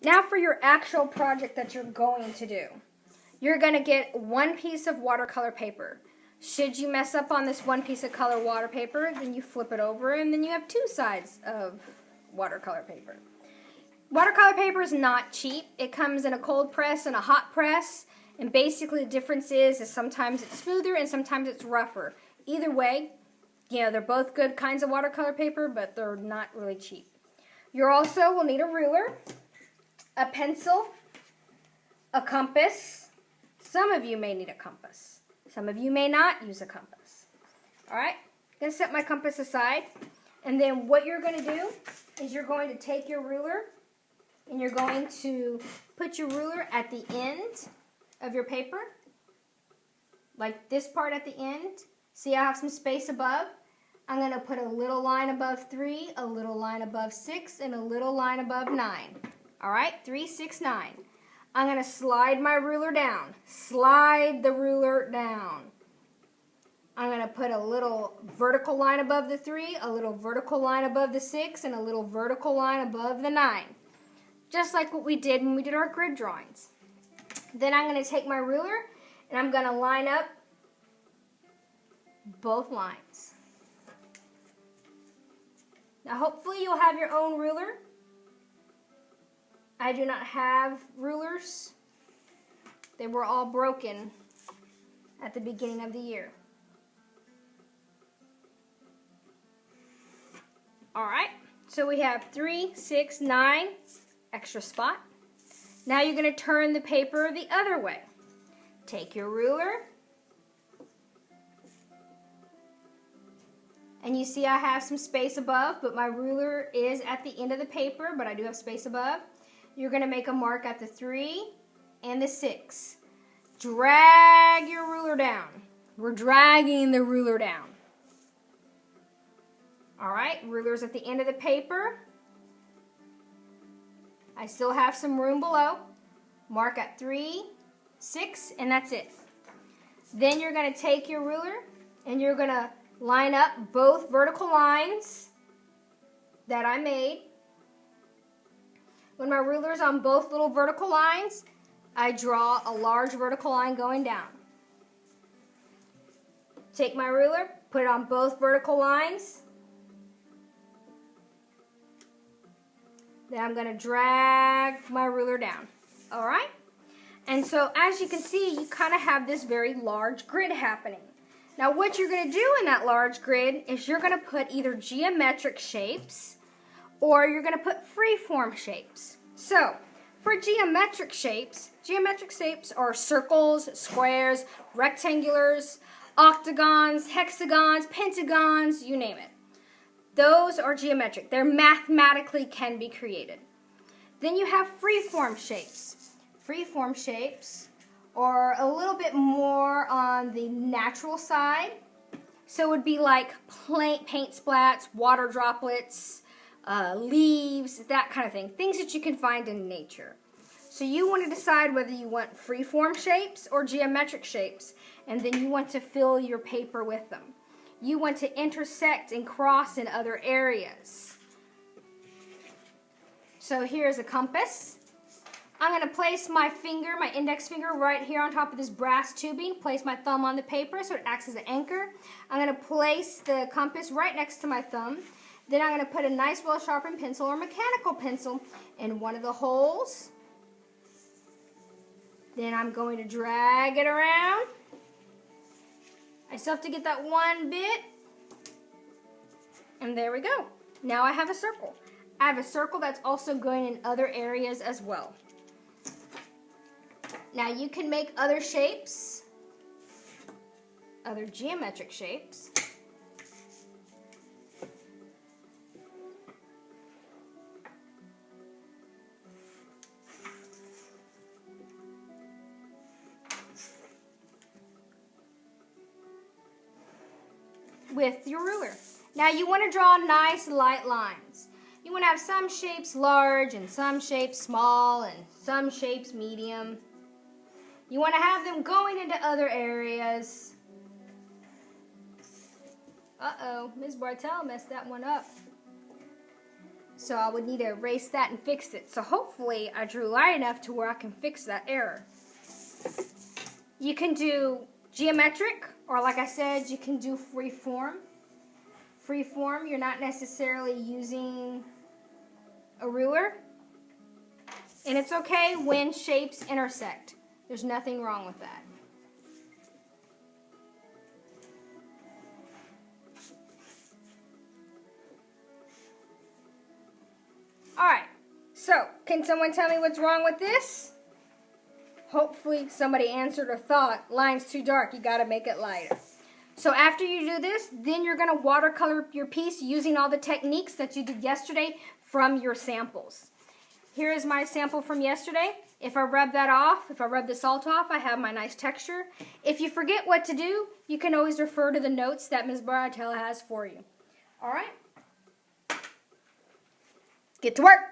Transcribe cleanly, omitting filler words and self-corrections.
Now for your actual project that you're going to do. You're going to get one piece of watercolor paper. Should you mess up on this one piece of color water paper, then you flip it over and then you have two sides of watercolor paper. Watercolor paper is not cheap. It comes in a cold press and a hot press, and basically the difference is sometimes it's smoother and sometimes it's rougher. Either way, they're both good kinds of watercolor paper, but they're not really cheap. You also will need a ruler, a pencil, a compass. Some of you may need a compass. Some of you may not use a compass. All right, I'm going to set my compass aside. And then what you're going to do is you're going to take your ruler and you're going to put your ruler at the end of your paper, like this part at the end. See, I have some space above. I'm going to put a little line above 3, a little line above 6, and a little line above 9. All right, 3, 6, 9. I'm going to slide my ruler down. Slide the ruler down. I'm going to put a little vertical line above the 3, a little vertical line above the 6, and a little vertical line above the 9. Just like what we did when we did our grid drawings. Then I'm going to take my ruler and I'm going to line up both lines. Now hopefully you'll have your own ruler. I do not have rulers. They were all broken at the beginning of the year. All right, so we have 3, 6, 9, extra spot. Now you're going to turn the paper the other way. Take your ruler. And you see I have some space above, but my ruler is at the end of the paper, but I do have space above. You're going to make a mark at the 3 and the 6. Drag your ruler down. We're dragging the ruler down. All right, ruler's at the end of the paper. I still have some room below. Mark at 3, 6, and that's it. Then you're going to take your ruler and you're going to line up both vertical lines that I made. When my ruler's on both little vertical lines, I draw a large vertical line going down. Take my ruler, put it on both vertical lines. Then I'm going to drag my ruler down. All right? And so as you can see, you kind of have this very large grid happening. Now what you're going to do in that large grid is you're going to put either geometric shapes or you're going to put freeform shapes. So for geometric shapes are circles, squares, rectangulars, octagons, hexagons, pentagons, you name it. Those are geometric. They're mathematically can be created. Then you have freeform shapes. Freeform shapes are a little bit more on the natural side. So it would be like paint splats, water droplets, leaves, that kind of thing. Things that you can find in nature. So you want to decide whether you want freeform shapes or geometric shapes, and then you want to fill your paper with them. You want to intersect and cross in other areas. So here's a compass. I'm going to place my finger, my index finger, right here on top of this brass tubing. Place my thumb on the paper so it acts as an anchor. I'm going to place the compass right next to my thumb. Then I'm going to put a nice well-sharpened pencil or mechanical pencil in one of the holes. Then I'm going to drag it around. I still have to get that one bit. And there we go. Now I have a circle. I have a circle that's also going in other areas as well. Now you can make other shapes, other geometric shapes. With your ruler. Now you want to draw nice light lines. You want to have some shapes large and some shapes small and some shapes medium. You want to have them going into other areas. Uh-oh, Ms. Bartell messed that one up. So I would need to erase that and fix it. So hopefully I drew light enough to where I can fix that error. You can do geometric, or like I said, you can do free form. Free form, you're not necessarily using a ruler. And it's okay when shapes intersect. There's nothing wrong with that. Alright, so can someone tell me what's wrong with this? Hopefully somebody answered or thought, line's too dark, you gotta make it lighter. So after you do this, then you're gonna watercolor your piece using all the techniques that you did yesterday from your samples. Here is my sample from yesterday. If I rub that off, if I rub the salt off, I have my nice texture. If you forget what to do, you can always refer to the notes that Ms. Baratella has for you. Alright? Get to work!